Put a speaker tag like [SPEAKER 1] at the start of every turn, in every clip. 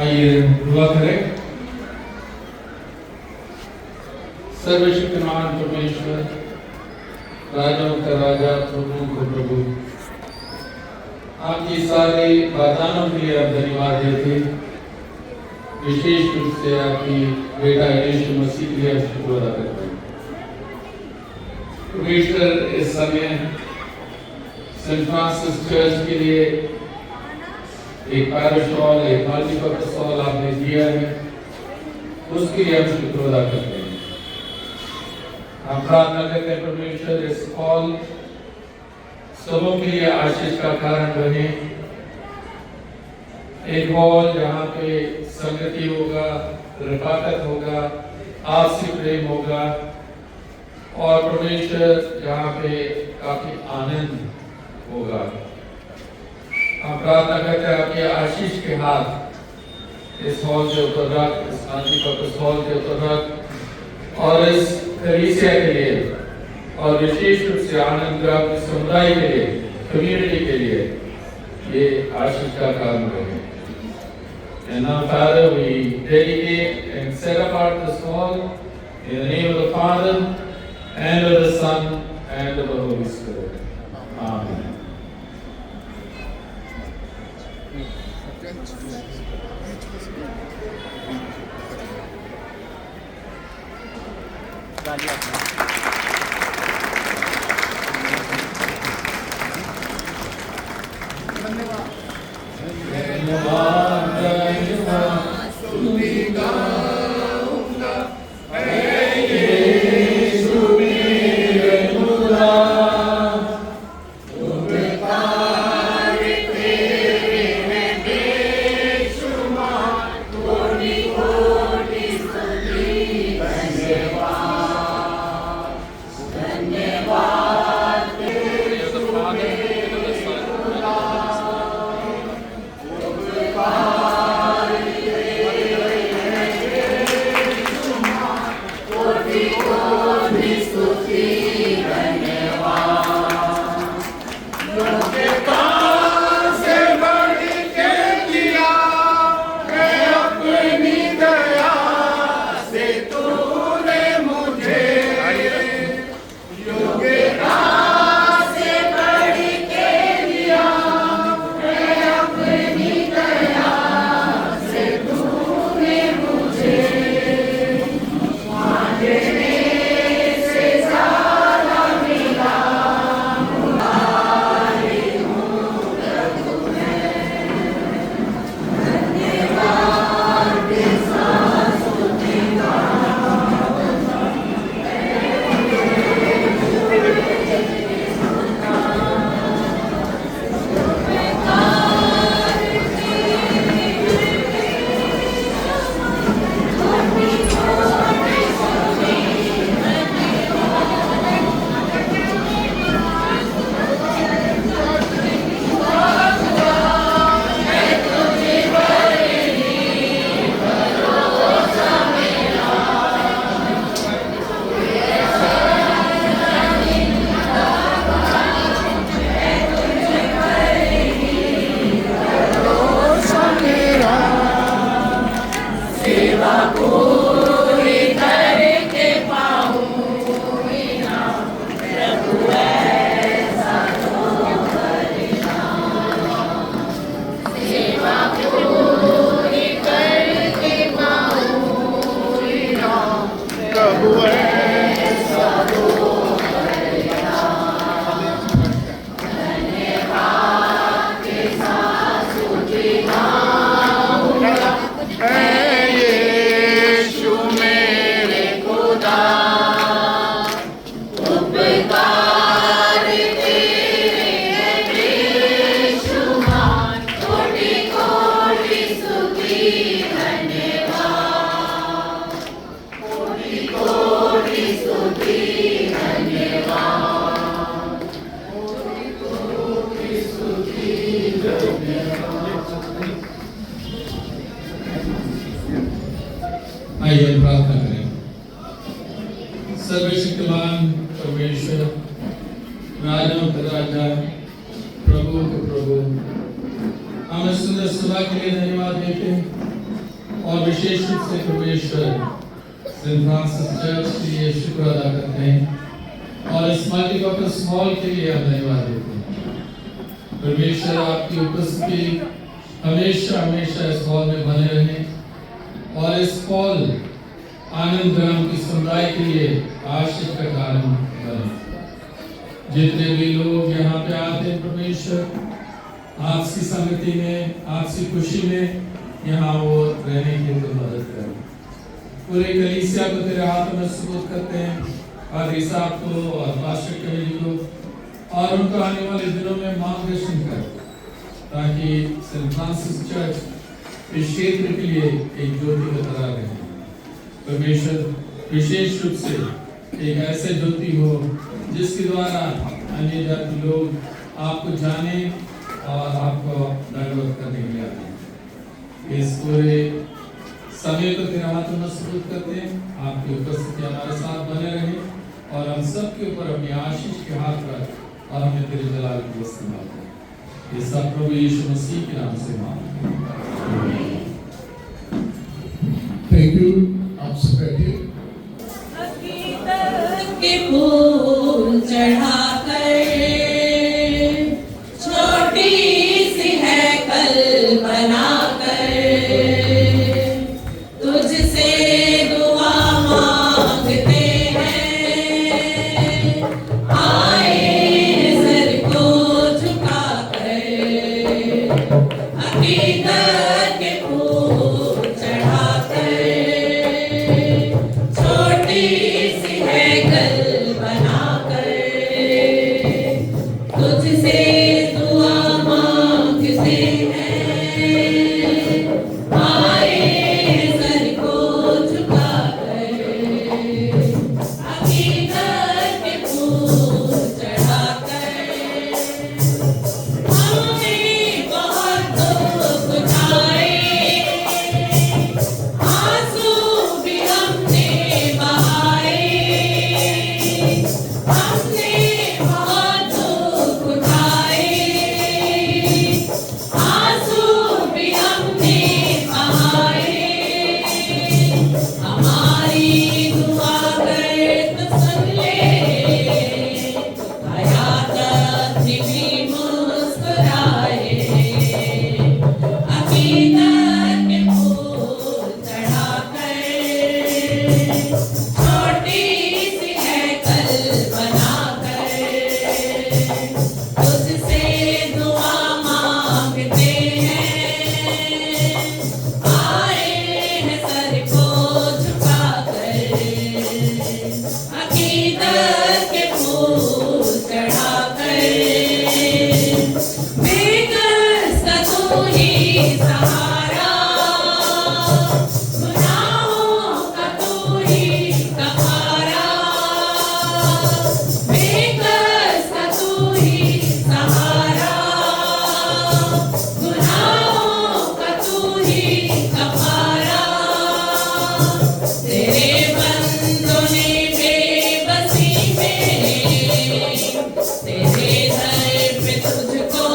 [SPEAKER 1] आइए दुआ करें। सर्वशक्तिमान परमेश्वर, राजाओं का राजा, प्रभु को प्रभु, आपकी सारी वरदानों के लिए आप धन्यवाद देते, विशेष रूप से आपकी बेटा यीशु मसीह के लिए आप शुक्र अदा करते हैं। परमेश्वर इस समय सेंट फ्रांसिस चर्च के लिए एक पैरिश हॉल, एक मल्टीपर्पस हॉल आपने दिया है, उसके लिए हम शुक्र अदा करते हैं। हम प्रार्थना करते हैं परमेश्वर इस हॉल सबों के लिए आशीष का कारण बने, एक हॉल जहाँ पे संगति होगा, रफाकत होगा, आपसी प्रेम होगा और परमेश्वर जहाँ पे काफी आनंद होगा। हम प्रार्थना करते हैं आपके आशीष के हाथ इस हॉल के ऊपर रख, इस मल्टीपर्पस हॉल के ऊपर रख और इस कलीसिया के लिए और विशेष रूप से आनंद ग्राम के समुदाय के लिए, कम्युनिटी के लिए ये आशीष का कारण बने। And now, Father, we dedicate and set apart this hall in the name of the Father and of the Son and of the Holy Spirit. Amen. आइए प्रार्थना करें। सर्वशक्तिमान परमेश्वर, राजाओं का राजा, प्रभु के प्रभु, हम इस सुंदर सभा के लिए धन्यवाद देते हैं। और विशेष रूप से परमेश्वर सेंट फ्रांसिस चर्च के लिए शुक्र अदा करते हैं और इस मल्टीपर्पज हॉल के लिए हम धन्यवाद देते हैं। परमेश्वर आपकी उपस्थिति हमेशा हमेशा इस हॉल में बने रहे और इस हॉल आनंद ग्राम की समुदाय के लिए आशीष का कारण बने। जितने भी लोग यहाँ पे आते हैं परमेश्वर आपसी संगति में, आपसी खुशी में यहाँ वो रहने के लिए मदद करें। पूरे कलीसिया को तेरे हाथों में सुपुर्द करते हैं, पादरी साहब को और पास्टर कमेटी को, और उनको आने वाले दिनों में मार्गदर्शन कर, ताकि सेंट फ्रांसिस चर्च इस क्षेत्र के लिए एक ज्योति की तरह रहे। परमेश्वर विशेष रूप से एक ऐसे ज्योति हो जिसके द्वारा अन्य जाति लोग आपको जाने और आपको दंडवत करने के लिए आते हैं। इस पूरे समय को तेरे हाथों में सुपुर्द करते हैं। आपकी उपस्थिति हमारे साथ बने रहे और हम सब के ऊपर अपनी आशीष के हाथ रख और हमें तेरे जलाल को इस्तेमाल करें। ये सब प्रभु यीशु मसीह के नाम से मांगते हैं।
[SPEAKER 2] Thank you. आप सब बैठिए।
[SPEAKER 3] के फूल चढ़ाकर छोटी सी है कल बनाकर तुझसे दुआ मांगते हैं, आए सर को झुकाकर अकीदत के फूल चढ़ाकर छोटी सी है कल बनाकर तुझसे दुआ मांगते हैं, आए सर को झुकाकर अकीदत के फूल चढ़ाकर। हमने बहुत दुख उठाए, आंसू भी हमने बहाए, हमने बहुत दुख उठाए, आंसू भी हमने बहाए। हमारी दुआ कर तो सुन ले, हयात भी मुस्कुराए, अकीदत के फूल चढ़ाकर छोटी सी है कल बनाकर तुझसे दुआ मांगते हैं, आए हैं सर को झुकाकर अकीदत के फूल चढ़ाकर। बेकस का तू ही सहारा, गुनाहों का तू ही कफारा, बेकस का तू ही सहारा, गुनाहों का तू ही कफारा। तेरे बंदों ने बेबसी में तेरे दर पे तुझको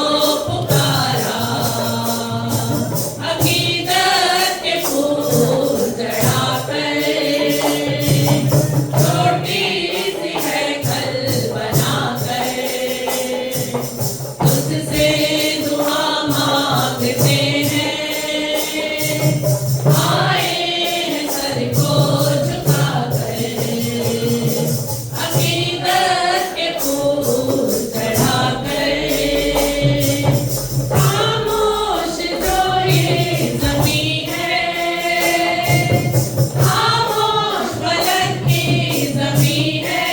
[SPEAKER 3] पुकारा, अकीदत के फूल चढ़ाकर छोटी सी है कल बनाकर तुझसे दुआ मांगते हैं, आए हैं सर को झुकाकर अकीदत के फूल चढ़ाकर। खामोश जो ये ज़मीं है, खामोश फलक की ज़मीं है,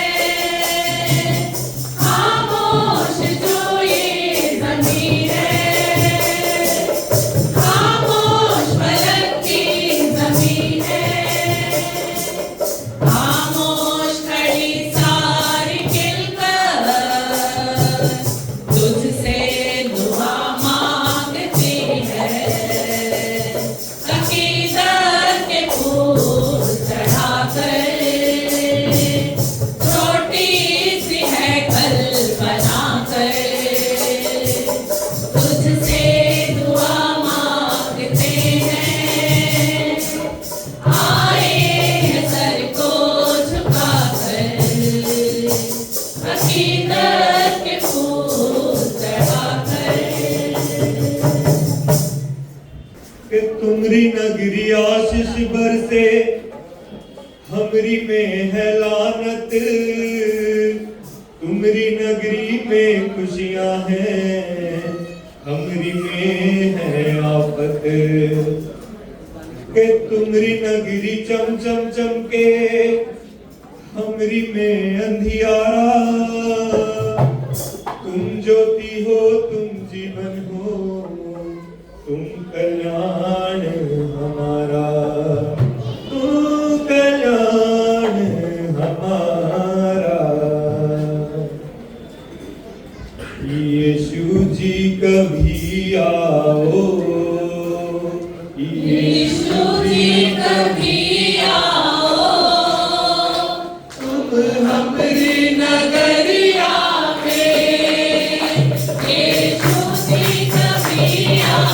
[SPEAKER 3] खामोश जो ये ज़मीं है,
[SPEAKER 4] तुमरी नगरी आशीष बरसे, हमरी में है लानत। तुमरी नगरी में खुशियां हैं, हमरी में है आफत। के तुमरी नगरी चम चम चमके, हमरी में अंधियारा। तुम ज्योति हो, तुम जीवन हो, तुम कल्याण हमारा, तुम कल्याण हमारा। यीशु जी कभी आओ,
[SPEAKER 3] यीशु जी कभी आओ, तुम हमारी नगरिया में। यीशु जी कभी आओ,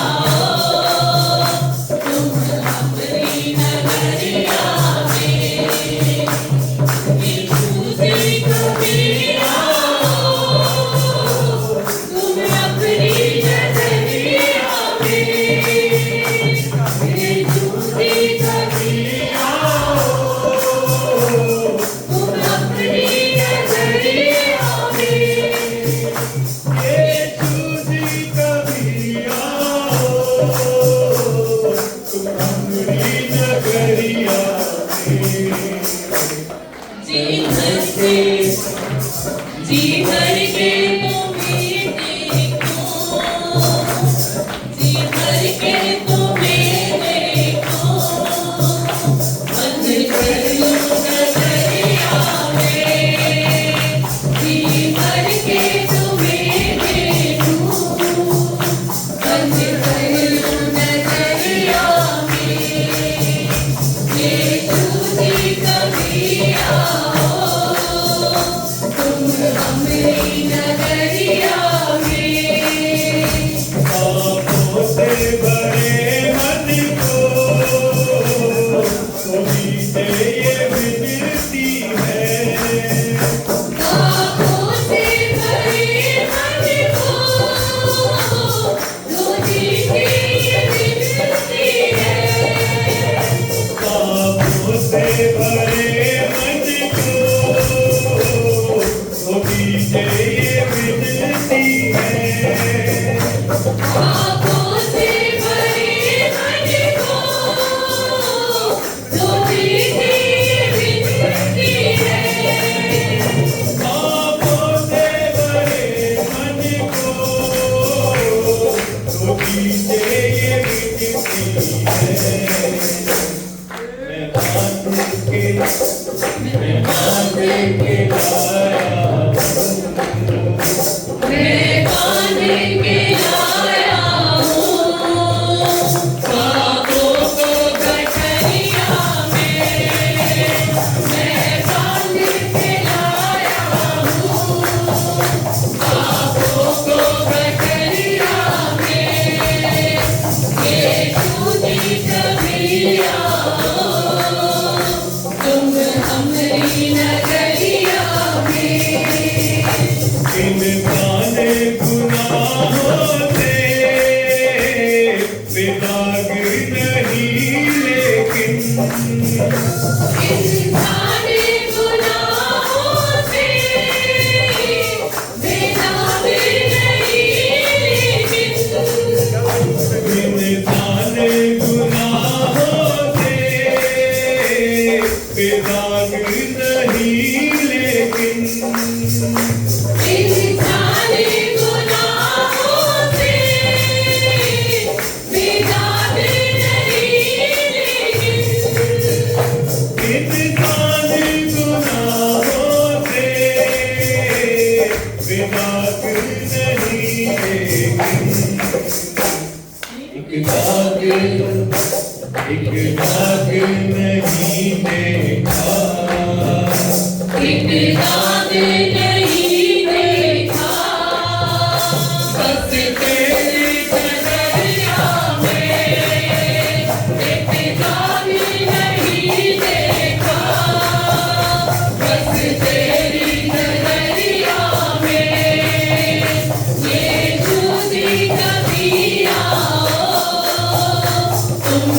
[SPEAKER 3] तुम हमारी नगरिया में। यीशु जी कभी आओ, तुम अपनी नगरिया में। यीशु जी कभी आओ, तुम अपनी नगरिया में।
[SPEAKER 4] यीशु जी कभी आओ, तुम हमारी नगरिया में।
[SPEAKER 3] जी भर के तुम्हें देखो, जी भर के तुम्हें देखो। बंद कर लो नजरिया में, जी भर के तुम्हें देखो। बंद कर लो नजरिया में। यीशु जी कभी आओ, तुम हमारी नगरिया में।
[SPEAKER 4] पापों से भरे मन को कोई से ये विनती है।
[SPEAKER 3] पापों से भरे मन को रोजी की ये विनती है।
[SPEAKER 4] पापों से भरे मन को कोई से ये विनती है।
[SPEAKER 3] पापों से भरे मन को रोजी की ये विनती है।
[SPEAKER 4] पापों से भरे मन को कोई से ये विनती है। मैं बांध के लाया हूँ,
[SPEAKER 3] मैं बांध के लाया हूँ, पापों को गठरिया में। मैं बांध के लाया हूँ, पापों को गठरिया में। यीशु जी कभी आओ, तुम हमारी नगरिया में।
[SPEAKER 4] इंसान गुनाहों से बेदाग नहीं, लेकिन
[SPEAKER 3] इंसान गुनाहों से बेदाग नहीं, लेकिन
[SPEAKER 4] इंसान गुनाहों से बेदाग नहीं, लेकिन
[SPEAKER 3] इंसान गुनाहों से बेदाग नहीं, लेकिन
[SPEAKER 4] इंसान गुनाहों से बेदाग नहीं, लेकिन एक दाग नहीं देखा,
[SPEAKER 3] एक दाग नहीं देखा। बस तेरी नजरिया में एक दाग नहीं देखा। बस तेरी नजरिया में यीशु जी कभी आओ, तुम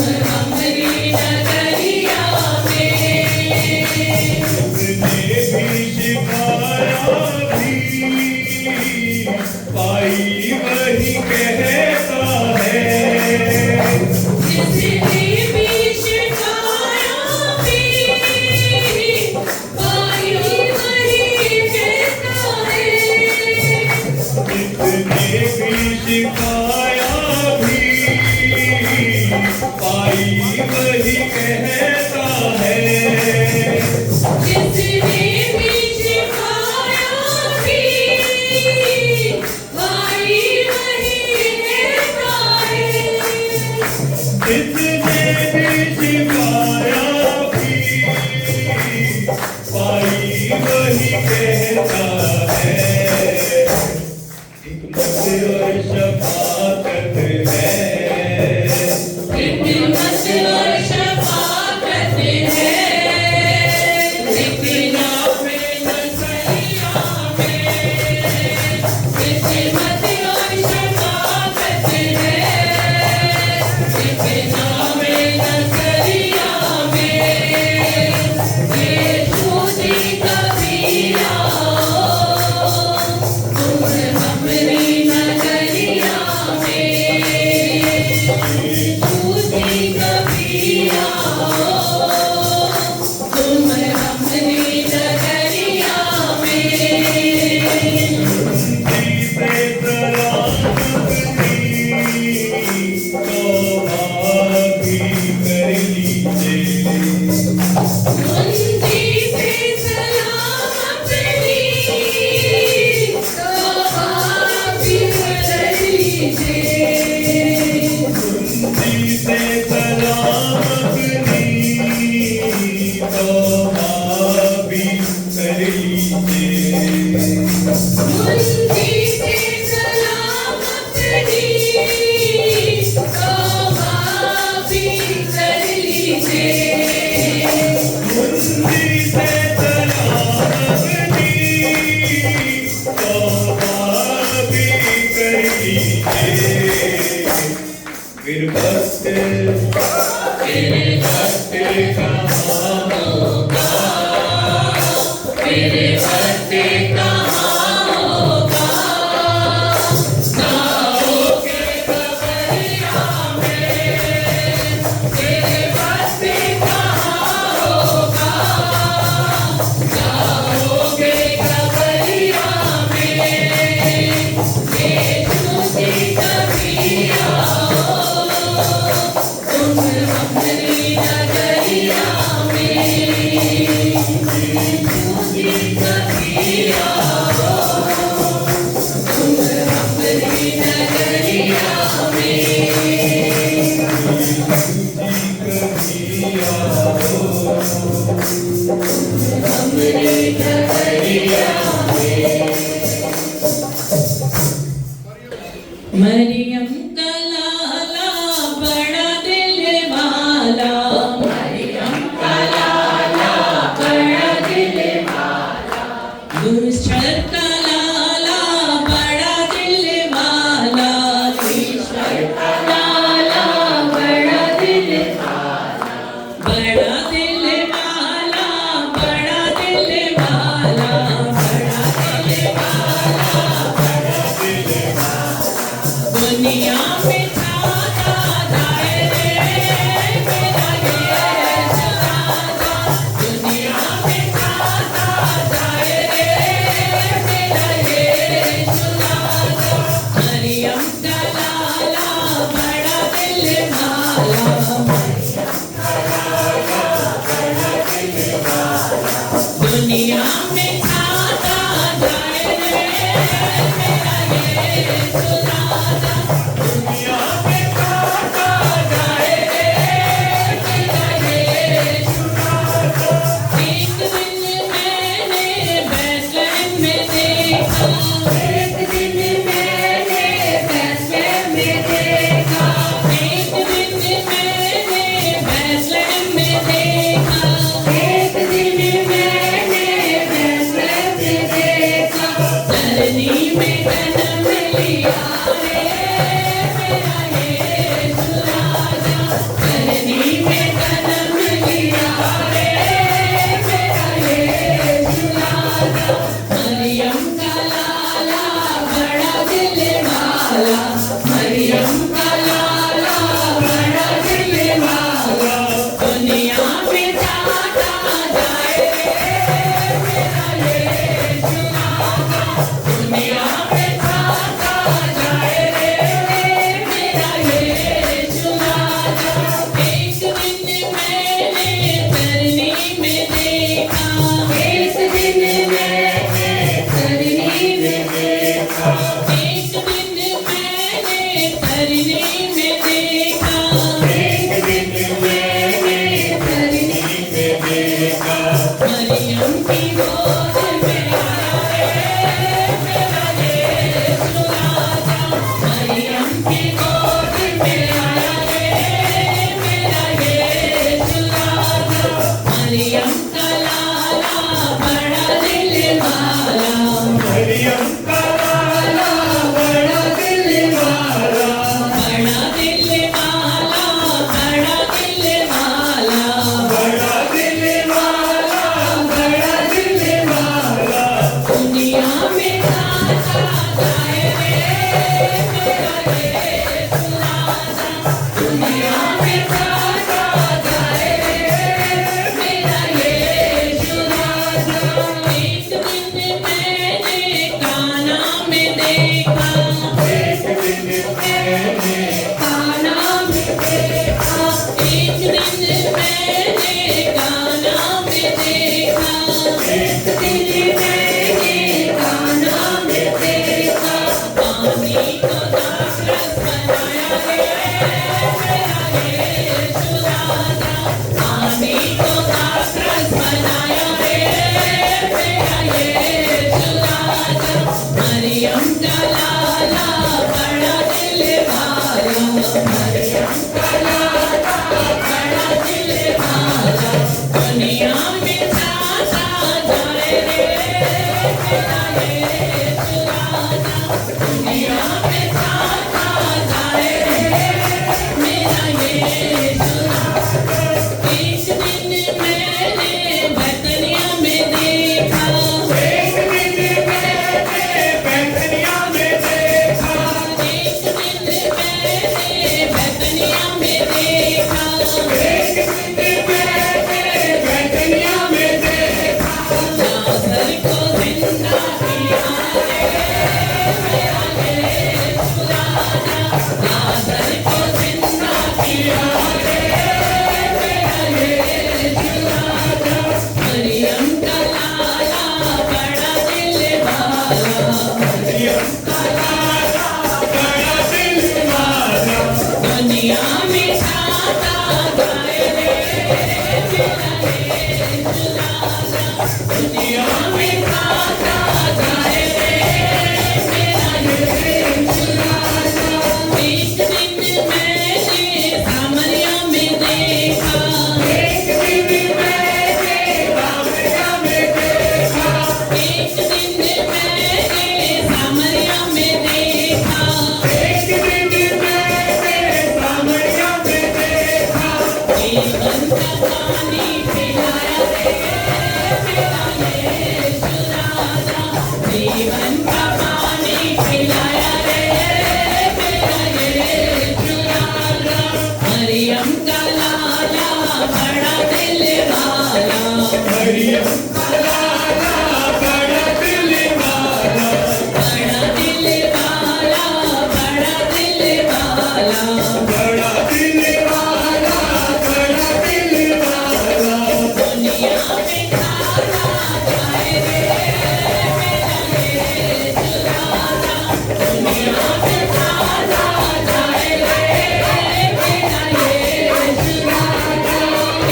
[SPEAKER 4] भाई वही कहता है
[SPEAKER 3] जिसने भी सिखाया भी भाई वही कहता है
[SPEAKER 4] जिसने भी सिखाया भी भाई वही कहता है हिकमत और शफाकत है
[SPEAKER 3] हिकमत और शफाकत है लिखना में नजरिया में हिकमत और शफाकत है लिखना में नजरिया में ये छोटी कबीरा तुम हमरी नजरिया में छोटी कबीरा तुम हमरी नजरिया में
[SPEAKER 4] मुंजी पे सलाम अपनी तौबा भी कर लीजिए मुंजी पे सलाम अपनी तौबा भी कर लीजिए मुंजी पे सलाम अपनी तौबा भी कर लीजिए मुंजी से सलाम अपनी तौबा भी कर लीजिए फिर वक्त कहाँ होगा फिर वक्त कहाँ होगा जाओगे कबरिया में फिर वक्त कहाँ होगा जाओगे कबरिया में ये छोटी कबीरा तुम हमरी नजरिया में ये छोटी कबीरा
[SPEAKER 3] मैंने गाना में देखा,
[SPEAKER 4] एक दिन मैंने गाना में देखा,
[SPEAKER 3] पानी को दाखरस बनाया रे मेरा यीशु राजा, पानी को दाखरस बनाया रे मेरा यीशु राजा। मरियम का लाला बड़ा दिल वाला, मरियम का लाला बड़ा दिल वाला, दुनिया में जाता जाए रे मेरा यीशु राजा, दुनिया में जाता जाए रे मेरा यीशु राजा। एक दिन मैंने बैतनिया में देखा,
[SPEAKER 4] एक दिन मैंने बैतनिया में देखा,
[SPEAKER 3] एक दिन मैंने बैतनिया में देखा,
[SPEAKER 4] एक दिन मैंने बैतनिया में देखा,
[SPEAKER 3] लाजर को जिंदा किया रे मेरा यीशु राजा, लाजर को जिंदा किया रे मेरा यीशु राजा। मरियम का लाला बड़ा दिल वाला,
[SPEAKER 4] मरियम का लाला बड़ा दिल वाला,
[SPEAKER 3] दुनिया में जाता जाए रे मेरा यीशु राजा, दुनिया में जाता जाए रे मेरा यीशु राजा। एक दिन मैंने सामरिया में देखा,
[SPEAKER 4] एक दिन मैंने सामरिया में देखा,
[SPEAKER 3] एक दिन मैंने सामरिया में देखा,
[SPEAKER 4] एक दिन मैंने सामरिया में देखा,
[SPEAKER 3] जीवन का पानी पिलाया रे मेरा यीशु राजा, जीवन का पानी पिलाया रे मेरा यीशु राजा। मरियम का लाला बड़ा दिल वाला,
[SPEAKER 4] मरियम का लाला बड़ा दिल वाला,
[SPEAKER 3] बड़ा दिल वाला, बड़ा दिल वाला,
[SPEAKER 4] बड़ा दिल वाला, बड़ा दिल वाला,
[SPEAKER 3] दुनिया में जाता जाए रे मेरा यीशु राजा, दुनिया में जाता जाए रे मेरा यीशु राजा।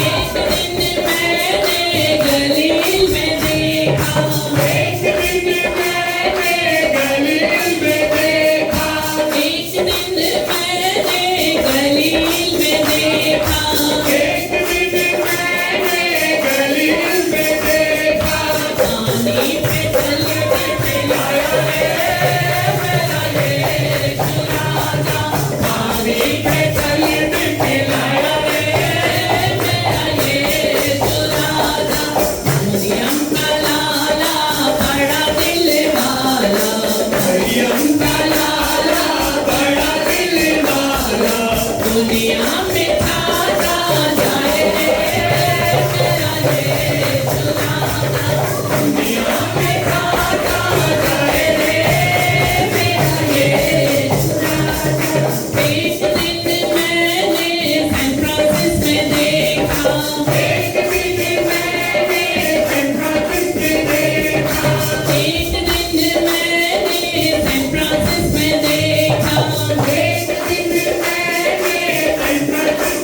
[SPEAKER 3] एक दिन मैंने गलील में देखा,
[SPEAKER 4] एक दिन मैंने गलील में देखा,
[SPEAKER 3] एक दिन मैंने गलील में देखा,
[SPEAKER 4] एक दिन मैंने गलील में देखा,
[SPEAKER 3] पानी पे चल के पिलाया रे मेरा यीशु राजा, पानी पे चल के पिलाया रे मेरा यीशु राजा। मरियम का लाला बड़ा दिल वाला,
[SPEAKER 4] मरियम का लाला बड़ा दिल वाला,
[SPEAKER 3] दुनिया में जाता जाए रे मेरा यीशु राजा, दुनिया में जाता जाए रे मेरा यीशु राजा। एक दिन मैंने सैन फ्रांसिस में देखा,
[SPEAKER 4] एक दिन मैंने सैन फ्रांसिस में देखा,
[SPEAKER 3] एक दिन मैंने सैन फ्रांसिस में देखा,
[SPEAKER 4] एक दिन मैंने सैन फ्रांसिस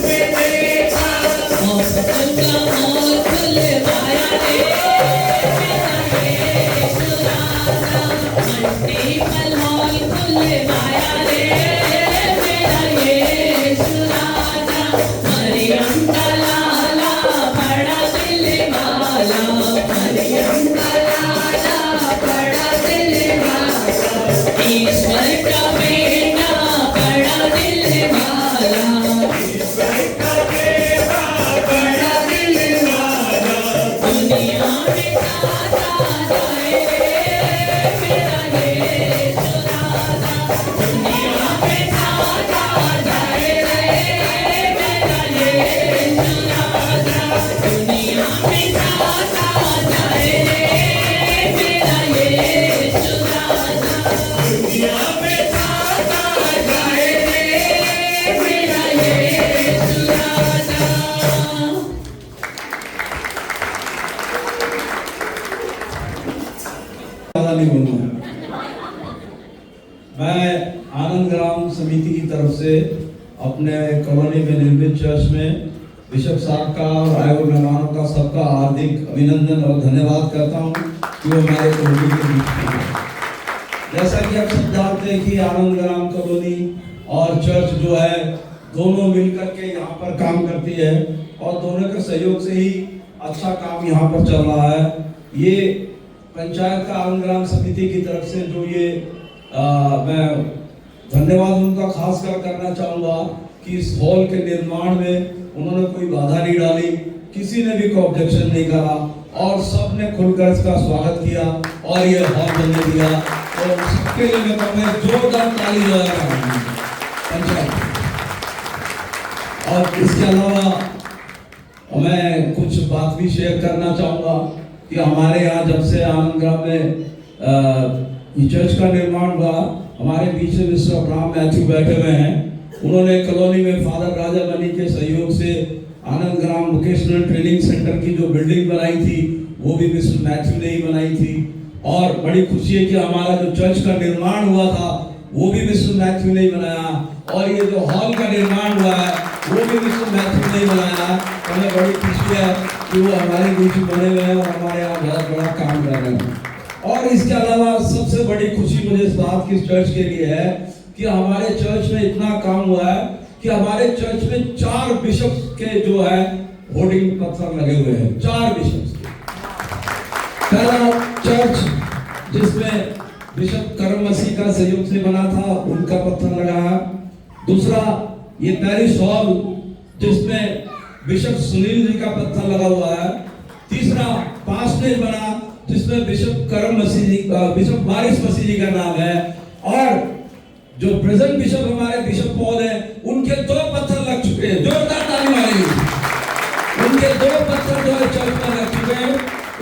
[SPEAKER 5] अपने कॉलोनी में निर्मित चर्च में बिशप साहब का और आए हुए मेहमानों का सबका हार्दिक अभिनंदन और धन्यवाद करता हूँ कि वो हमारे कॉलोनी के बीच में हैं। जैसा कि आप सब जानते हैं कि आनंद ग्राम कॉलोनी और चर्च जो है दोनों मिलकर के यहाँ पर काम करती है और दोनों के सहयोग से ही अच्छा काम यहाँ पर चल रहा है। ये पंचायत का आनंद ग्राम समिति की तरफ से जो ये मैं धन्यवाद उनका खास कर करना चाहूँगा कि इस हॉल के निर्माण में उन्होंने कोई बाधा नहीं डाली, किसी ने भी कोई ऑब्जेक्शन नहीं करा और सबने खुलकर इसका स्वागत किया और ये हॉल बनने दिया और सबके लिए मैं कहूँगा जोरदार ताली बजाएगा पंचायत। और इसके अलावा मैं कुछ बात भी शेयर करना चाहूँगा कि हमारे यहाँ जब से आनंद ग्राम में चर्च का निर्माण हुआ, हमारे बीच में मिस्टर अब्राहम मैथ्यू बैठे हुए हैं। उन्होंने कॉलोनी में फादर राजा मनी के सहयोग से आनंद ग्राम वोकेशनल ट्रेनिंग सेंटर की जो बिल्डिंग बनाई थी वो भी मिस्टर मैथ्यू ने ही बनाई थी। और बड़ी खुशी है कि हमारा जो चर्च का निर्माण हुआ था वो भी मिस्टर मैथ्यू ने ही बनाया और ये जो हॉल का निर्माण हुआ है वो भी मिस्टर मैथ्यू ने ही बनाया। हमें बड़ी खुशी है कि वो हमारे बीच में बने हुए हैं और हमारे यहाँ बहुत बड़ा काम कर रहे हैं। और इसके अलावा सबसे बड़ी खुशी मुझे इस बात की चर्च के लिए है कि हमारे चर्च में इतना काम हुआ है कि हमारे चर्च में 4 बिशप के जो है होर्डिंग पत्थर लगे हुए हैं। 4 बिशप के। पहला चर्च जिसमें बिशप करम मसीह का सहयोग से बना था उनका पत्थर लगा है। दूसरा ये पैरिश हॉल जिसमें बिशप सुनील जी का पत्थर लगा हुआ है। तीसरा पास्टेज बना जिसमें बिशप करम मसीह जी का, बिशप बारिश मसीह जी का नाम है। और जो प्रेजेंट बिशप हमारे बिशप पॉल हैं उनके 2 पत्थर लग चुके हैं। जोरदार ताली मारेंगे। उनके 2 पत्थर जो है चर्च में लग चुके हैं।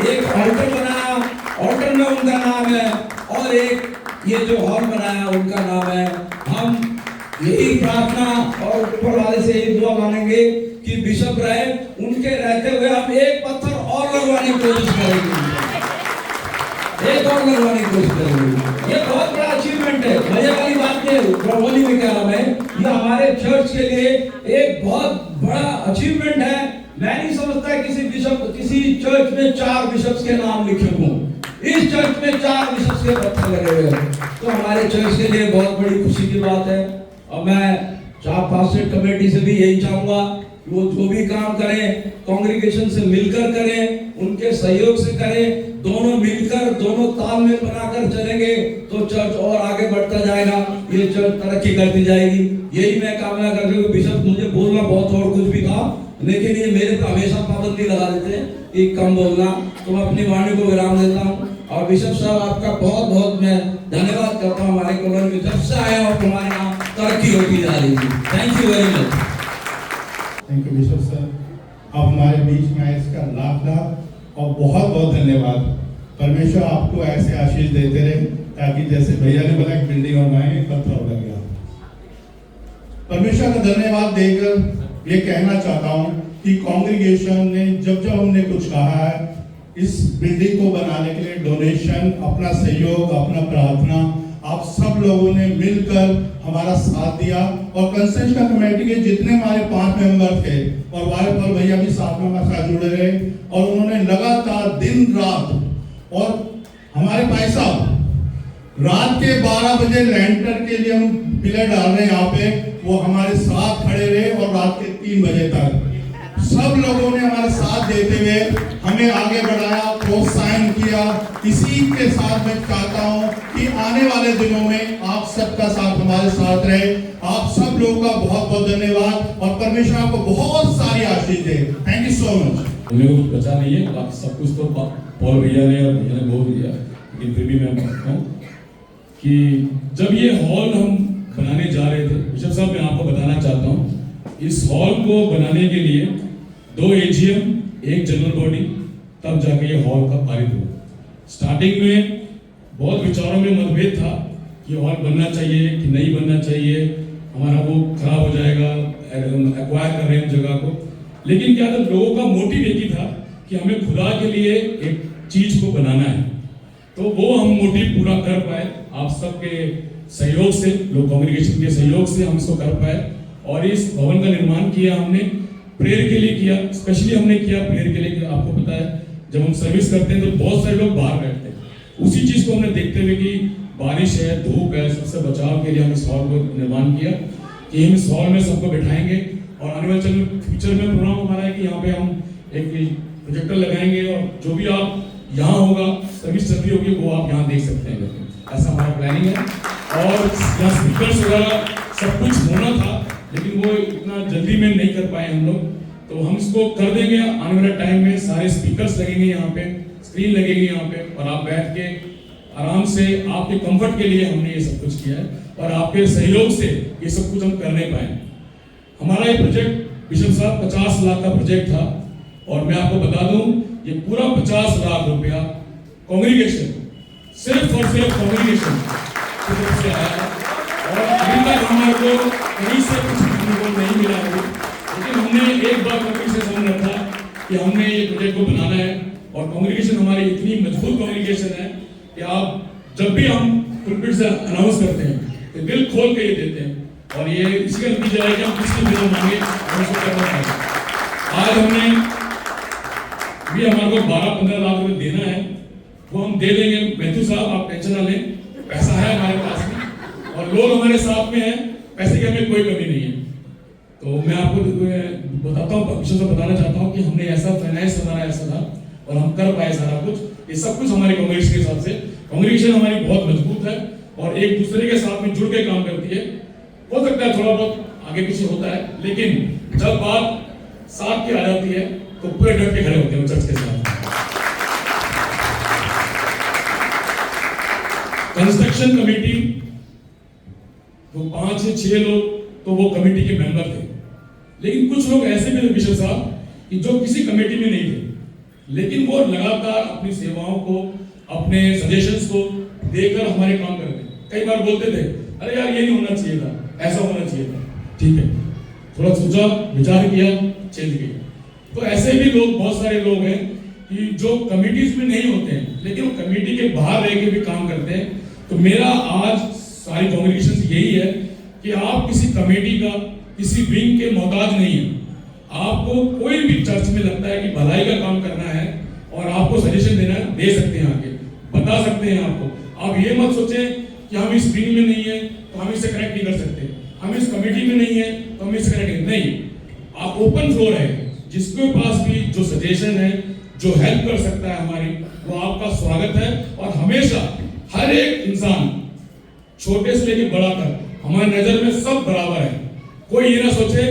[SPEAKER 5] एक ऑल्टर बनाया, ऑल्टर में उनका नाम है और एक ये जो हॉल बनाया उनका नाम है। हम यही प्रार्थना और ऊपर वाले से यही दुआ मांगेंगे कि बिशप रहे, उनके रहते हुए हम एक पत्थर और लगवाने की कोशिश करेंगे, एक और लगवाने की कोशिश करेंगे। ये बहुत बड़ा अचीवमेंट है, मजे वाली बात नहीं है। प्रभुली में कह रहा मैं, ये हमारे चर्च के लिए एक बहुत बड़ा अचीवमेंट है। मैं नहीं समझता किसी बिशप, किसी चर्च में 4 बिशप्स के नाम लिखे हों। इस चर्च में 4 बिशप्स के पत्थर लगे हुए हैं, तो हमारे चर्च के लिए बहुत बड़ी खुशी की बात है। और मैं पास्टर कमेटी से भी यही चाहूंगा कि वो जो भी काम करें कांग्रीगेशन से मिलकर करें, उनके सहयोग से करें। दोनों मिलकर, दोनों तालमेल बनाकर चलेंगे तो चर्च और आगे बढ़ता जाएगा, ये चर्च तरक्की करती जाएगी। यही मैं कामना करते हुए बिशप, मुझे बोलना बहुत और कुछ भी था लेकिन ये मेरे पर हमेशा पाबंदी लगा देते हैं कि कम बोलना, तो मैं अपनी वाणी को विराम देता हूँ। और बिशप साहब आपका बहुत बहुत मैं धन्यवाद करता हूँ। हमारे कॉलोनी में जब से आए और हमारे यहाँ तरक्की होती जा रही है। Thank you very much.
[SPEAKER 2] Thank you bishop sir, आप हमारे बीच में आए इसका लाख और बहुत बहुत धन्यवाद। परमेश्वर आपको ऐसे आशीष देते रहे ताकि जैसे भैया ने बोला बिल्डिंग और बनाए, पत्थर हो गया। परमेश्वर का धन्यवाद देकर ये कहना चाहता हूँ कि कांग्रीगेशन ने जब हमने कुछ कहा है इस बिल्डिंग को बनाने के लिए डोनेशन, अपना सहयोग, अपना प्रार्थना, आप सब लोगों ने मिलकर हमारा साथ दिया। और कंसेंट का कमेटी के जितने हमारे 5 मेंबर थे और वाले पर भैया भी साथ में हमारे साथ जुड़े रहे और उन्होंने लगातार दिन रात, और हमारे भाई साहब रात के 12 बजे लेंटर के लिए हम पिलर डाल रहे हैं यहाँ पे, वो हमारे साथ खड़े रहे और रात के 3 बजे तक सब लोगों ने हमारा साथ देते हुए हमें आगे बढ़ाया, प्रोत्साहन किया। इसी के साथ मैं चाहता हूं कि आने वाले दिनों में आप सबका साथ हमारे साथ रहे। आप सब लोगों का बहुत बहुत धन्यवाद और परमेश्वर आपको बहुत सारी आशीष दे। Thank you so much.
[SPEAKER 6] हमें कुछ बचा नहीं है, बाकी सब कुछ तो पॉल भैया ने और भैया ने बोल दिया, लेकिन फिर भी मैं कहता हूँ कि जब ये हॉल हम बनाने जा रहे थे, बिशप साहब मैं आपको बताना चाहता हूँ इस हॉल को बनाने के लिए 2 AGM, 1 जनरल बॉडी, तब जाके ये हॉल का पारित हुआ। स्टार्टिंग में बहुत विचारों में मतभेद था कि हॉल बनना चाहिए कि नहीं बनना चाहिए, हमारा वो खराब हो जाएगा, एक्वायर कर रहे हैं जगह को। लेकिन क्या था, लोगों का मोटिव एक ही था कि हमें खुदा के लिए एक चीज को बनाना है, तो वो हम मोटिव पूरा कर पाए। आप सबके सहयोग से, लोग कांग्रीगेशन के सहयोग से हम इसको कर पाए और इस भवन का निर्माण किया हमने प्रेयर के लिए किया, स्पेशली हमने किया प्रेयर के लिए कि आपको पता है जब हम सर्विस करते हैं तो बहुत सारे लोग बाहर बैठते हैं। उसी चीज़ को हमने देखते हुए कि बारिश है, धूप है, सबसे बचाव के लिए हम इस हॉल को निर्माण किया कि हम इस हॉल में सबको बैठाएंगे और आने वाले फ्यूचर में प्रोग्राम हमारा है कि यहाँ पे हम एक प्रोजेक्टर लगाएंगे और जो भी आप यहाँ होगा सर्विस चल रही होगी वो आप यहाँ देख सकते हैं। ऐसा हमारा प्लानिंग है और यहाँ स्पीकर्स वगैरह सब कुछ होना था लेकिन वो इतना जल्दी में नहीं कर पाए हम लोग, तो हम इसको कर देंगे। आने वाले टाइम में सारे स्पीकर्स लगेंगे यहाँ पे, स्क्रीन लगेगी यहाँ पे और आप बैठ के आराम से आपके कंफर्ट के लिए हमने ये सब कुछ किया है और आपके सहयोग से ये सब कुछ हम कर नहीं पाए। हमारा ये प्रोजेक्ट बिशप साहब 50 लाख का प्रोजेक्ट था और मैं आपको बता दूं ये पूरा 50 लाख रुपया कांग्रीगेशन सिर्फ और सिर्फ कांग्रीगेशन की तरफ से आया और अभी तक हमारे को कहीं से कुछ देखने को नहीं मिला है, लेकिन हमने एक बार कांग्रीगेशन समझ रखा कि हमने ये प्रोजेक्ट को बनाना है और कांग्रीगेशन हमारी इतनी मजबूत कांग्रीगेशन है कि आप जब भी हम पुलपिट से अनाउंस करते हैं तो दिल खोल के ये देते हैं और ये इसी का नतीजा है कि हम किसी बिना मांगे हम उसको करना चाहिए। आज हमने भी हमारे को 12-15 लाख रुपए देना है, वो हम दे देंगे। मैथ्यू साहब आप टेंशन ना लें, पैसा है हमारे पास में और लोग हमारे साथ में हैं, पैसे की हमें कोई कमी नहीं है। तो मैं आपको बताता हूँ, विशेष से बताना चाहता हूँ कि हमने ऐसा फाइनेंस हमारा ऐसा था और हम कर पाए सारा कुछ। ये सब कुछ हमारे कांग्रेस के हिसाब से, कांग्रेगेशन हमारी बहुत मजबूत है और एक दूसरे के साथ में जुड़ के काम करती है। हो सकता है थोड़ा बहुत आगे पीछे होता है लेकिन जब बात साथ की आ जाती है तो पूरे डट के खड़े होते हैं चर्च के साथ। कंस्ट्रक्शन कमेटी वो 5 या 6 लोग तो वो कमेटी के मेंबर थे, लेकिन कुछ लोग ऐसे भी थे बिशप साहब कि जो किसी कमेटी में नहीं थे लेकिन वो लगातार अपनी सेवाओं को, अपने सजेशंस को देकर हमारे काम करते। कई बार बोलते थे अरे यार ये नहीं होना चाहिए था, ऐसा होना चाहिए था, ठीक है, थोड़ा सोचा विचार किया, चेंज किया। तो ऐसे भी लोग, बहुत सारे लोग हैं कि जो कमिटीज में नहीं होते हैं लेकिन वो कमेटी के बाहर रह के भी काम करते हैं। तो मेरा आज सारी कांग्रीगेशन से यही है कि आप किसी कमेटी का, किसी विंग के मोहताज नहीं है। आपको कोई भी चर्च में लगता है कि भलाई का काम करना है और आपको सजेशन देना है, दे सकते हैं, आगे बता सकते हैं आपको। आप ये मत सोचें कि हम इस विंग में नहीं है तो हम इससे कनेक्ट नहीं कर सकते, हम इस कमेटी में नहीं है तो हम इससे कनेक्ट नहीं। आप ओपन फ्लोर है, जिसके पास भी जो सजेशन है, जो हेल्प कर सकता है हमारी, वो आपका स्वागत है। और हमेशा हर एक इंसान छोटे से लेकर बड़ा तक हमारी नजर में सब बराबर है। कोई ये ना सोचे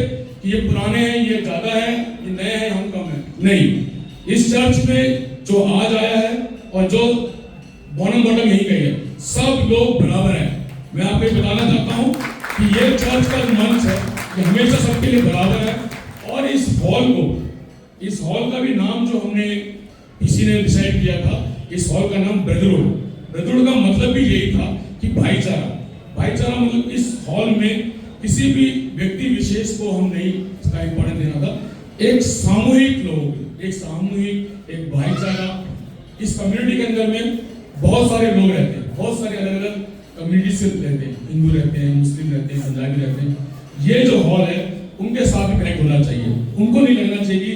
[SPEAKER 6] कि ये पुराने हैं, ये ज्यादा है, ये नए हैं, हम कम हैं। नहीं, इस चर्च में जो आज आया है और जो बॉटम यही कही है, सब लोग बराबर हैं। मैं आपको ये बताना चाहता हूँ कि ये चर्च का मंच है कि हमेशा सबके लिए बराबर है। और इस हॉल का भी नाम जो हमने किसी ने डिसाइड किया था, इस हॉल का नाम ब्रदरहुड का मतलब भी यही था कि भाईचारा मतलब इस हॉल में किसी भी व्यक्ति विशेष को हम नहीं इसका इंपॉर्टेंस देना था। एक सामूहिक लोग, एक भाईचारा। इस कम्युनिटी के अंदर में बहुत सारे लोग रहते हैं, बहुत सारे अलग अलग कम्युनिटी से रहते हैं, हिंदू रहते हैं, मुस्लिम रहते हैं, पंजाबी रहते हैं। ये जो हॉल है उनके साथ भी कनेक्ट होना चाहिए, उनको नहीं लगना चाहिए कि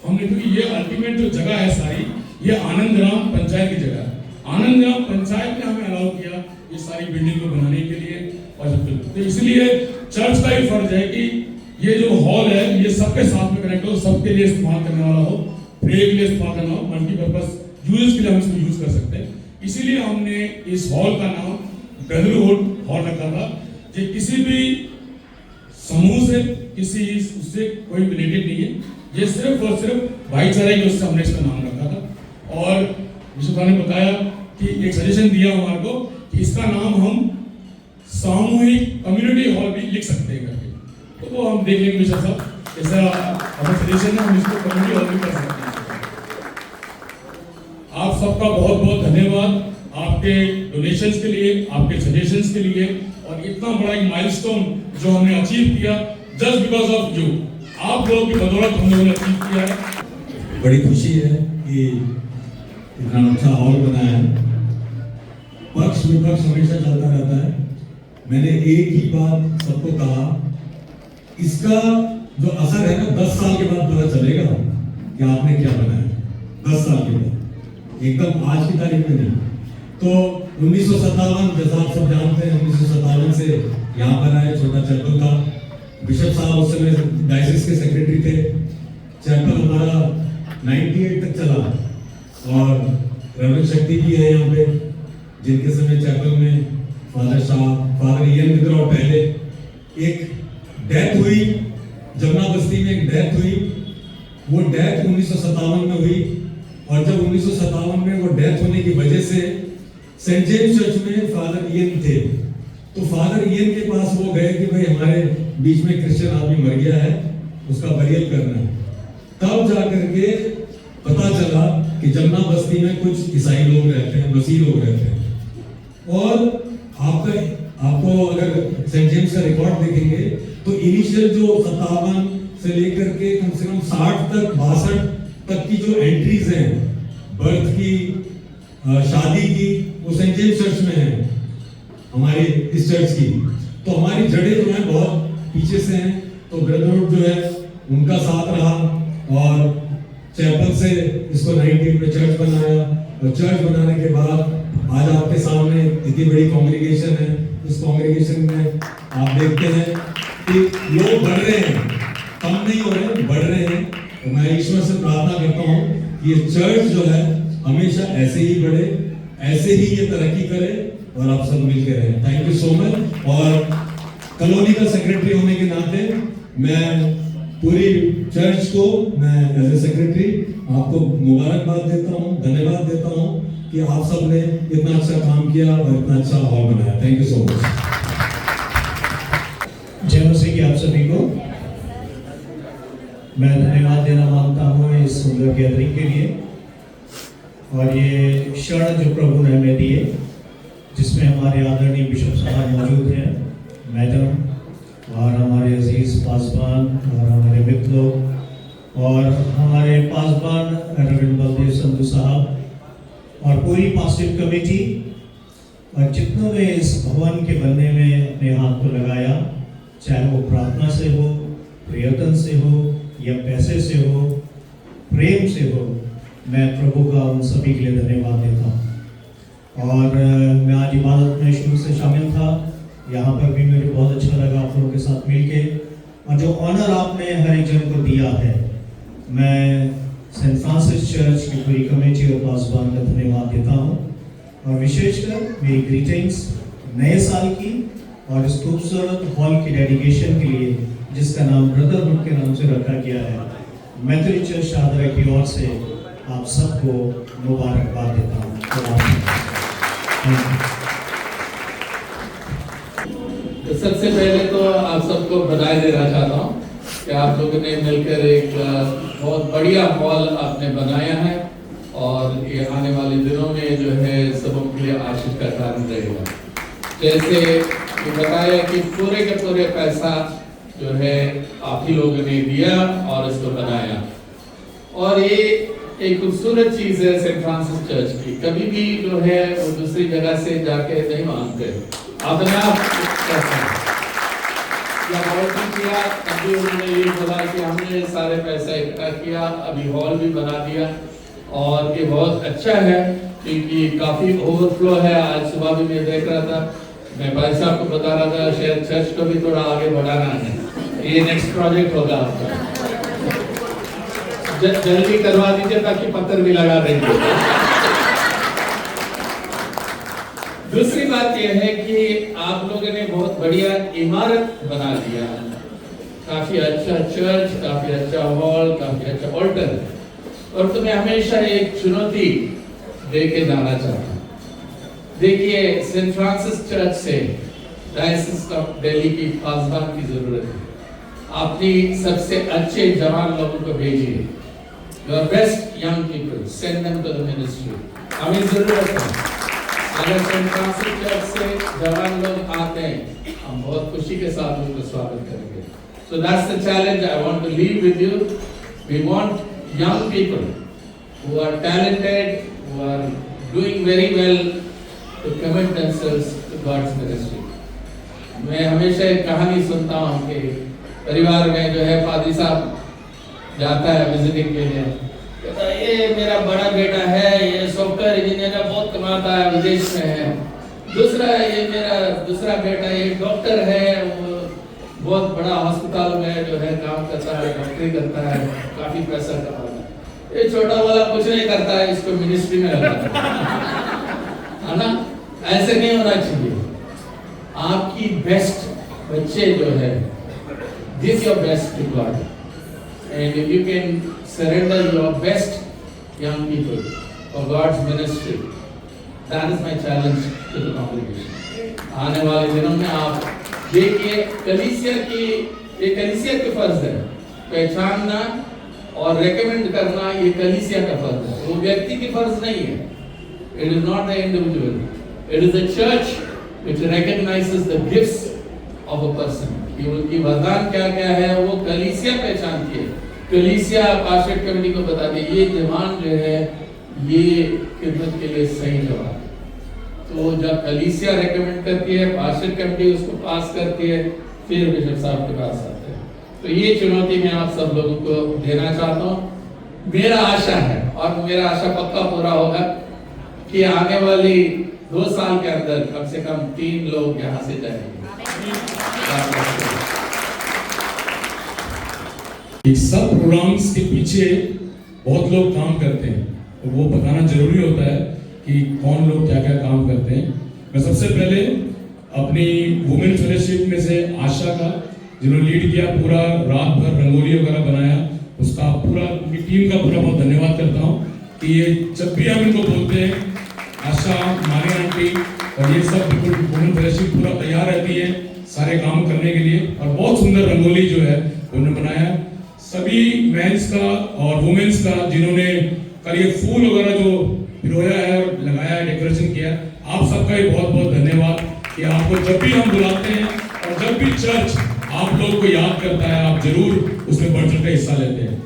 [SPEAKER 6] हमने, क्योंकि ये अल्टीमेट जो जगह है सारी, ये आनंदराम पंचायत की जगह है। आनंदराम पंचायत ने हमें अलाउ किया ये सारी बिल्डिंग को बनाने के लिए और तो इसलिए चर्च का ही फर्ज है कि ये जो हॉल है ये सबके साथ में कनेक्ट हो, सबके लिए इस्तेमाल करने वाला हो, प्रेयर के लिए इस्तेमाल करना हो, मल्टीपर्पज यूजेस के लिए हम इसको यूज कर सकते हैं। इसीलिए हमने इस हॉल का नाम ब्रदरहुड हॉल रखा था। ये किसी भी समूह से, किसी उससे कोई रिलेटेड नहीं है, ये सिर्फ और सिर्फ भाईचारे की उससे हमने इसका नाम रखा था। और विश्व ने बताया कि एक सजेशन दिया हमारे को कि इसका नाम हम सामूहिक कम्युनिटी हॉल भी लिख सकते हैं करके, तो वो हम देख लेंगे विश्व साहब, ऐसा हमारा सजेशन है, हम इसको कम्युनिटी हॉल भी कर सकते हैं। आप सबका बहुत बहुत धन्यवाद आपके डोनेशंस के लिए, आपके सजेशंस के लिए, और इतना बड़ा एक माइलस्टोन जो हमने अचीव किया जस्ट बिकॉज ऑफ यू, आप लोगों की बदौलत हम लोगों ने अचीव किया है।
[SPEAKER 7] बड़ी खुशी है कि इतना अच्छा हॉल बना है। पक्ष विपक्ष हमेशा चलता रहता है। मैंने एक ही बात सबको कहा इसका जो असर है ना 10 साल के बाद पता चलेगा कि आपने क्या बनाया। 10 साल के बाद, एकदम आज की तारीख में नहीं। तो 1957, जैसा आप सब जानते हैं, 1957 से यहाँ पर आए, छोटा चैपल था। बिशप साहब उस समय डायसिस के सेक्रेटरी थे। चैपल हमारा 98 तक चला और रेवरेंड शक्ति भी है यहाँ पे, जिनके समय चैपल में फादर साहब, फादर इयन विद्रोह, पहले एक डेथ हुई जमुना बस्ती में, एक डेथ हुई। वो डेथ 1957 में हुई और जब 1957 में वो डेथ होने की वजह से सेंट जेम्स चर्च में फादर इयन थे, तो फादर इयन के पास वो गए कि भाई हमारे बीच में क्रिश्चियन आदमी मर गया है, उसका बरियल करना है। तब जाकर के पता चला कि जमुना बस्ती में कुछ ईसाई लोग रहते हैं, मसीह लोग रहते हैं। और आपको अगर सेंट जेम्स का रिकॉर्ड देखेंगे तो इनिशियल जो 57 से लेकर के कम से कम 60 तक 62 तक की जो एंट्रीज हैं बर्थ की, शादी की, वो सेंट जेम्स चर्च में है, हमारी इस चर्च की। तो हमारी जड़ें जो हैं बहुत पीछे से हैं। तो ब्रदरहुड जो है उनका साथ रहा और चैपल से इसको 98 में चर्च बनाया और चर्च बनाने के बाद आज आपके सामने इतनी बड़ी कॉन्ग्रीगेशन है। इस कॉन्ग्रीगेशन में आप देखते हैं कि लोग बढ़ रहे हैं, कम नहीं हो रहे, बढ़ रहे हैं। तो मैं ईश्वर से प्रार्थना करता हूँ कि ये चर्च जो है हमेशा ऐसे ही बढ़े, ऐसे ही ये तरक्की करे और आप सब मिलकर रहें। Thank you so much. और कॉलोनी का सेक्रेटरी होने के नाते मैं पूरी चर्च को, मैं एज ए सेक्रेटरी आपको मुबारकबाद देता हूँ, धन्यवाद देता हूँ कि आप सब ने इतना अच्छा काम किया और इतना अच्छा हॉल बनाया। Thank you so much.
[SPEAKER 8] जय मसीह की आप सभी को मैं धन्यवाद देना मांगता हूँ इस सुंदर गैदरिंग के लिए और ये क्षण जो प्रभु ने हमें दिए, जिसमें हमारे आदरणीय बिशप साहब मौजूद हैं, मैडम और हमारे अजीज पासवान और हमारे मित्र लोग और हमारे पासवान रेवरेंड बलदेव संधू साहब और पूरी पास्टिव कमेटी और जितनों ने इस भवन के बनने में अपने हाथ को लगाया, चाहे वो प्रार्थना से हो, प्रयत्न से हो या पैसे से हो, प्रेम से हो, मैं प्रभु का उन सभी के लिए धन्यवाद देता हूँ। और मैं आज इबादत में शुरू से शामिल था, यहाँ पर भी मुझे बहुत अच्छा लगा आप लोगों के साथ मिलके। और जो ऑनर आपने हर एक जन को दिया है, मैं सेंट फ्रांसिस चर्च की पूरी कमेटी और पासवान का धन्यवाद देता हूँ और विशेषकर मेरी ग्रीटिंग्स नए साल की और इस खूबसूरत हॉल की डेडिकेशन के लिए, जिसका नाम ब्रदरहुड के नाम से रखा गया है, मैथोलिस्ट चर्च शाहदरा की ओर से आप सबको मुबारकबाद देता हूँ।
[SPEAKER 1] तो सबसे पहले तो आप सबको बधाई देना चाहता हूँ कि आप लोगों ने मिलकर एक बहुत बढ़िया हॉल आपने बनाया है और ये आने वाले दिनों में जो है सबों के लिए आशीष का कारण रहेगा। जैसे ये बताया कि पूरे के पूरे पैसा जो है आप ही लोगों ने दिया और इसको बनाया और ये एक खूबसूरत चीज है सेंट फ्रांसिस चर्च की। कभी भी जो है वो दूसरी जगह से जाके नहीं मांगते, अपने आप करते हैं। या बहुत किया, अभी उन्होंने ये बोला कि हमने सारे पैसा इकट्ठा किया, अभी हॉल भी बना दिया और ये बहुत अच्छा है क्योंकि काफी ओवरफ्लो है। आज सुबह भी मैं देख रहा था, मैं भाई साहब को बता रहा था शायद चर्च को भी थोड़ा आगे बढ़ाना है, ये नेक्स्ट प्रोजेक्ट होगा आपका, जल्दी करवा दीजिए ताकि पत्थर भी लगा देंगे। दूसरी बात यह है कि आप लोगों ने बहुत बढ़िया इमारत बना दिया, काफी अच्छा चर्च, काफी अच्छा हॉल, काफी अच्छा ऑल्टर, और तुम्हें हमेशा एक चुनौती दे के जाना चाहता हूं। देखिए, सेंट फ्रांसिस चर्च से डायसिस ऑफ दिल्ली की पासवान की जरूरत है। आपने सबसे अच्छे जवान लोगों को भेजिए, your best young people, send them to the ministry. हमें जरूरत है, अगर सेंट फ्रांसिस चर्च से जवान लोग आते हैं, हम बहुत खुशी के साथ उनका स्वागत करेंगे। So that's the challenge I want to leave with you. We want young people who are talented, who are doing very well to commit themselves to God's ministry. मैं हमेशा एक कहानी सुनता हूँ कि परिवार में जो है पादी साहब जाता है विजिटिंग के लिए, कहता है ये मेरा बड़ा बेटा है, ये सॉफ्टवेयर इंजीनियर है, बहुत कमाता है, विदेश में है। दूसरा ये मेरा दूसरा बेटा ये डॉक्टर है, वो बहुत बड़ा हॉस्पिटल में जो है काम करता है, डॉक्टरी करता है, काफी पैसा कमाता है। ये छोटा वाला कुछ नहीं करता है, इसको मिनिस्ट्री में लगाता है ना। ऐसे नहीं होना चाहिए। आपकी बेस्ट बच्चे जो है, give your best to God and if you can surrender your best young people for God's ministry, that is my challenge to the congregation. आने वाले दिनों में आप देखिए कलीसिया के फर्ज है पहचानना और रेकमेंड करना, ये कलीसिया का फर्ज है, वो व्यक्ति की फर्ज नहीं है। It is not the individual, it is the church which recognizes the gifts of a person। कि उनकी वरदान क्या क्या है वो कलीसिया पहचानती है। कलीसिया पार्षद कमेटी को बताती है ये जवान जो है ये खिदमत के लिए सही जवान। तो जब कलीसिया रेकमेंड करती है, पार्षद कमेटी उसको पास करती है, फिर बिशप साहब के पास आते हैं। तो ये चुनौती मैं आप सब लोगों को देना चाहता हूँ। मेरा आशा है और मेरा आशा पक्का पूरा होगा कि आने वाली 2 साल के अंदर कम से कम 3 लोग यहाँ से जाएंगे।
[SPEAKER 6] एक सब प्रोग्राम्स के पीछे बहुत लोग काम करते हैं, तो वो बताना जरूरी होता है कि कौन लोग क्या क्या काम करते हैं। मैं सबसे पहले अपनी वुमेन फेलोशिप में से आशा का, जिन्होंने लीड किया, पूरा रात भर रंगोली वगैरह बनाया, उसका पूरा उनकी टीम का पूरा बहुत धन्यवाद करता हूँ कि ये जब भी हम इनको बोलते हैं, आशा, मानी आंटी और ये सब बिल्कुल वुमेन फेलोशिप पूरा तैयार रहती है सारे काम करने के लिए। और बहुत सुंदर रंगोली जो है उन्होंने बनाया। सभी मेंस का और वुमेन्स का जिन्होंने कल ये फूल वगैरह जो पिरोया है और लगाया है, डेकोरेशन किया, आप सबका भी बहुत बहुत धन्यवाद कि आपको जब भी हम बुलाते हैं और जब भी चर्च आप लोग को याद करता है, आप जरूर उसमें बढ़ चढ़ कर हिस्सा लेते हैं।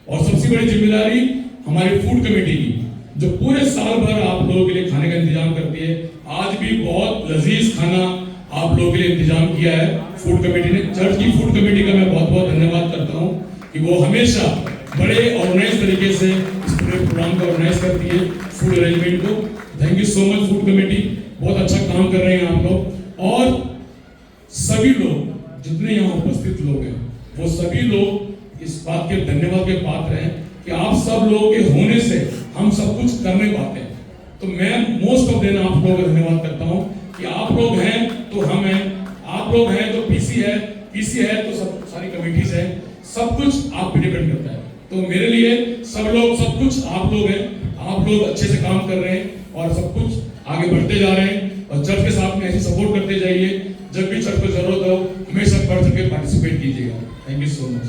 [SPEAKER 6] और सबसे बड़ी जिम्मेदारी हमारी फूड कमेटी की, जो पूरे साल भर आप लोगों के लिए खाने का इंतजाम करती है। आज भी बहुत लजीज खाना आप लोगों के लिए इंतजाम किया है फूड कमेटी ने। चर्च की फूड कमेटी का मैं बहुत बहुत धन्यवाद करता हूँ कि वो हमेशा बड़े ऑर्गेनाइज तरीके से इस पूरे प्रोग्राम को ऑर्गेनाइज करती है, फूड अरेंजमेंट को। Thank you so much food committee, बहुत अच्छा काम कर रहे हैं आप लोग। और सभी लोग जितने यहाँ उपस्थित लोग हैं, वो सभी लोग इस बात के धन्यवाद के पात्र हैं कि आप सब लोगों के होने से हम सब कुछ करने पाते हैं। तो मैं मोस्ट ऑफ दिन आप लोगों का धन्यवाद करता हूँ कि आप लोग हैं तो हम हैं, आप लोग हैं तो पीसी है तो सब सारी कमेटीज है, सब कुछ आप पे डिपेंड करता है। तो मेरे लिए सब कुछ आप लोग हैं, आप लोग अच्छे से काम कर रहे हैं और सब कुछ आगे बढ़ते जा रहे हैं। और चर्च के साथ में ऐसे सपोर्ट करते जाइए, जब भी चर्च को जरूरत हो हमेशा बढ़ चढ़ के पार्टिसिपेट कीजिएगा। Thank you so much.